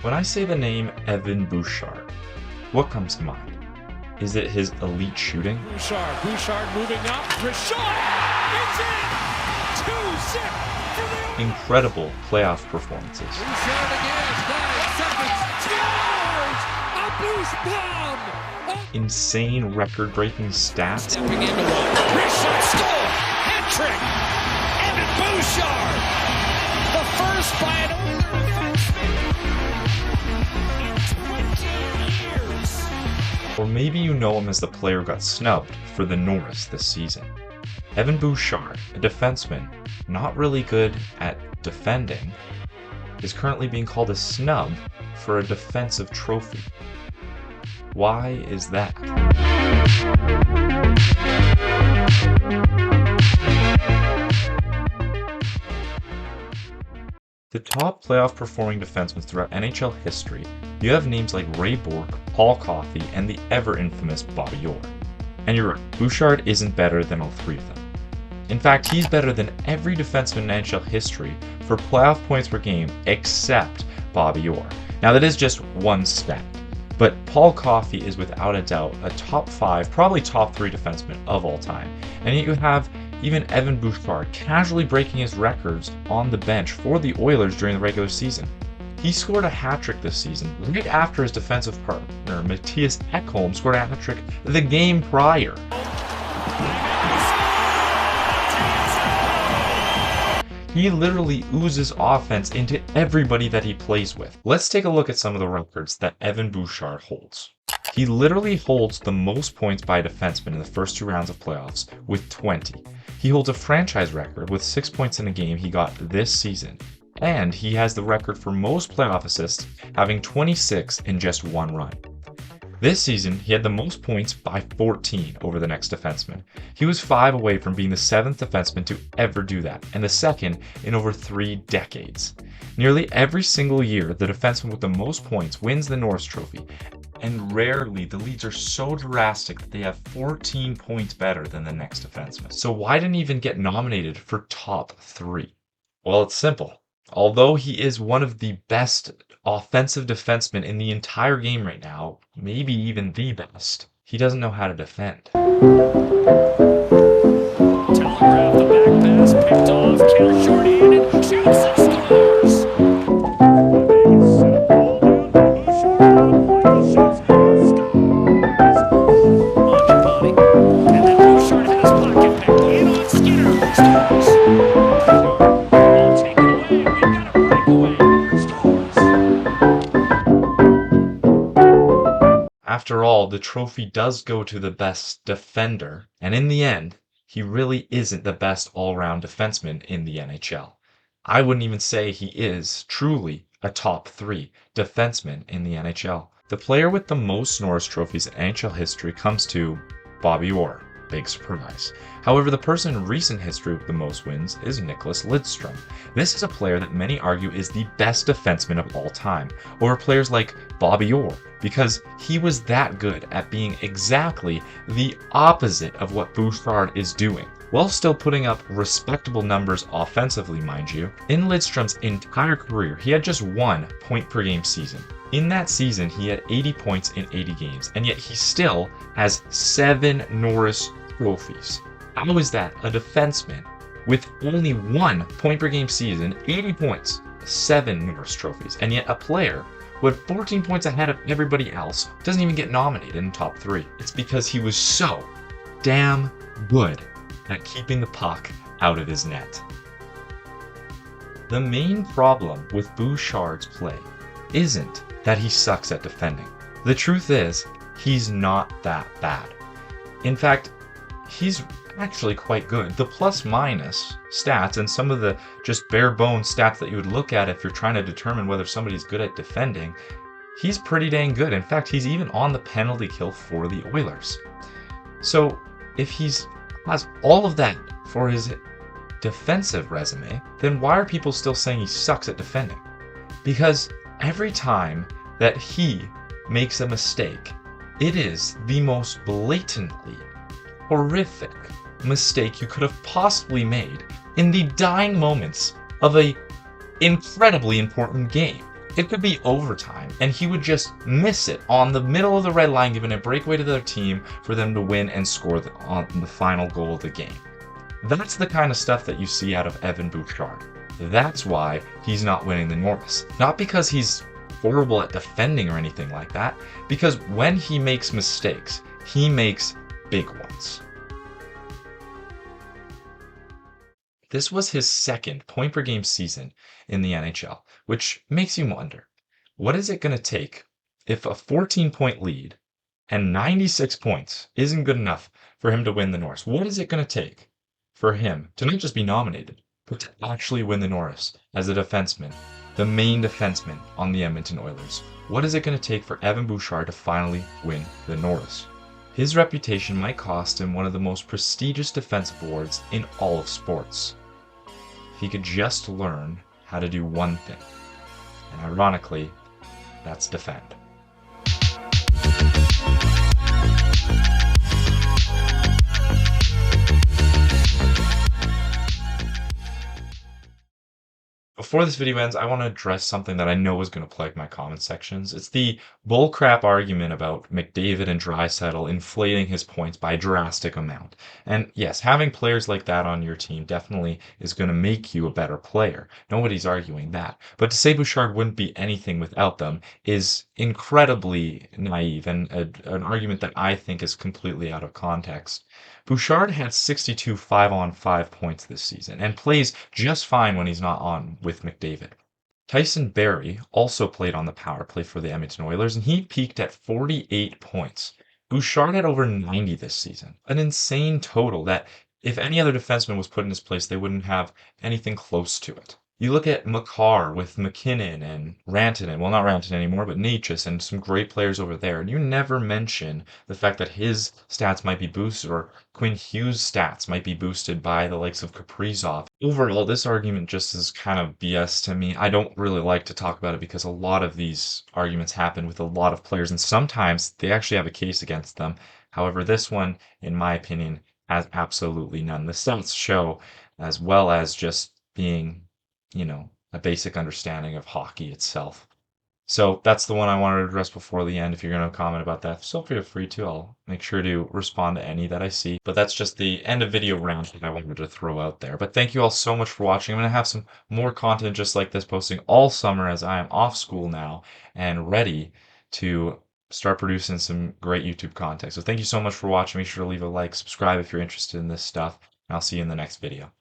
When I say the name Evan Bouchard, what comes to mind? Is it his elite shooting? Bouchard moving up. Rashad! It's in! 2-zip for the... Incredible playoff performances. Bouchard again. 9 seconds. Scores! A boost bomb! Insane record-breaking stats. Stepping into one. Rashad score! Hat trick! Evan Bouchard! The first by an Oiler defenseman in 20 years. Or maybe you know him as the player who got snubbed for the Norris this season. Evan Bouchard, a defenseman not really good at defending, is currently being called a snub for a defensive trophy. Why is that? The top playoff performing defensemen throughout NHL history, you have names like Ray Bourque, Paul Coffey, and the ever infamous Bobby Orr. And you're right, Bouchard isn't better than all three of them. In fact, he's better than every defenseman in NHL history for playoff points per game except Bobby Orr. Now that is just one stat, but Paul Coffey is without a doubt a top 5, probably top 3 defenseman of all time. And yet you have even Evan Bouchard casually breaking his records on the bench for the Oilers during the regular season. He scored a hat-trick this season right after his defensive partner Mattias Ekholm scored a hat-trick the game prior. He literally oozes offense into everybody that he plays with. Let's take a look at some of the records that Evan Bouchard holds. He literally holds the most points by a defenseman in the first 2 rounds of playoffs with 20. He holds a franchise record with 6 points in a game he got this season. And he has the record for most playoff assists, having 26 in just 1 run. This season, he had the most points by 14 over the next defenseman. He was 5 away from being the 7th defenseman to ever do that, and the 2nd in over 3 decades. Nearly every single year, the defenseman with the most points wins the Norris Trophy, and rarely the leads are so drastic that they have 14 points better than the next defenseman. So why didn't he even get nominated for top 3? Well, it's simple. Although he is one of the best offensive defensemen in the entire game right now, maybe even the best, he doesn't know how to defend. Telegraph the back pass, picked off, counter short-handed, shoots and scores! Montepotti, and then Bouchard has pocket pick, in on Skinner, scores! Take it away, we've got a breakaway, scores! After all, the trophy does go to the best defender, and in the end, he really isn't the best all-round defenseman in the NHL. I wouldn't even say he is truly a top 3 defenseman in the NHL. The player with the most Norris trophies in NHL history comes to Bobby Orr. Big surprise. However, the person in recent history with the most wins is Nicklas Lidstrom. This is a player that many argue is the best defenseman of all time, over players like Bobby Orr, because he was that good at being exactly the opposite of what Bouchard is doing, while still putting up respectable numbers offensively, mind you. In Lidstrom's entire career, he had just 1 point per game season. In that season, he had 80 points in 80 games, and yet he still has 7 Norris trophies. How is that a defenseman with only 1 point per game season, 80 points, 7 Norris trophies, and yet a player with 14 points ahead of everybody else doesn't even get nominated in top 3? It's because he was so damn good at keeping the puck out of his net. The main problem with Bouchard's play isn't that he sucks at defending. The truth is, he's not that bad. In fact, he's actually quite good. The plus-minus stats and some of the just bare-bones stats that you would look at if you're trying to determine whether somebody's good at defending, he's pretty dang good. In fact, he's even on the penalty kill for the Oilers. So if he's has all of that for his defensive resume, then why are people still saying he sucks at defending? Because every time that he makes a mistake, it is the most blatantly horrific mistake you could have possibly made in the dying moments of a incredibly important game. It could be overtime, and he would just miss it on the middle of the red line, giving a breakaway to their team for them to win and score on the final goal of the game. That's the kind of stuff that you see out of Evan Bouchard. That's why he's not winning the Norris. Not because he's horrible at defending or anything like that, because when he makes mistakes, he makes big ones. This was his second point per game season in the NHL, which makes you wonder, what is it going to take if a 14-point lead and 96 points isn't good enough for him to win the Norris? What is it going to take for him to not just be nominated, but to actually win the Norris as a defenseman, the main defenseman on the Edmonton Oilers? What is it going to take for Evan Bouchard to finally win the Norris? His reputation might cost him one of the most prestigious defensive awards in all of sports. If he could just learn how to do one thing, and ironically, that's defend. Before this video ends, I want to address something that I know is going to plague my comment sections. It's the bullcrap argument about McDavid and Draisaitl inflating his points by a drastic amount. And yes, having players like that on your team definitely is going to make you a better player. Nobody's arguing that. But to say Bouchard wouldn't be anything without them is incredibly naive and an argument that I think is completely out of context. Bouchard had 62 5-on-5 points this season and plays just fine when he's not on with McDavid. Tyson Barrie also played on the power play for the Edmonton Oilers, and he peaked at 48 points. Bouchard had over 90 this season, an insane total that if any other defenseman was put in his place, they wouldn't have anything close to it. You look at Makar with McKinnon and Rantanen, well, not Rantanen anymore, but Necas and some great players over there, and you never mention the fact that his stats might be boosted or Quinn Hughes' stats might be boosted by the likes of Kaprizov. Overall, this argument just is kind of BS to me. I don't really like to talk about it because a lot of these arguments happen with a lot of players, and sometimes they actually have a case against them. However, this one, in my opinion, has absolutely none. The stats show, as well as just being a basic understanding of hockey itself. So that's the one I wanted to address before the end. If you're going to comment about that, feel free to. I'll make sure to respond to any that I see. But that's just the end of video round that I wanted to throw out there. But thank you all so much for watching. I'm going to have some more content just like this posting all summer as I am off school now and ready to start producing some great YouTube content. So thank you so much for watching. Make sure to leave a like, subscribe if you're interested in this stuff, and I'll see you in the next video.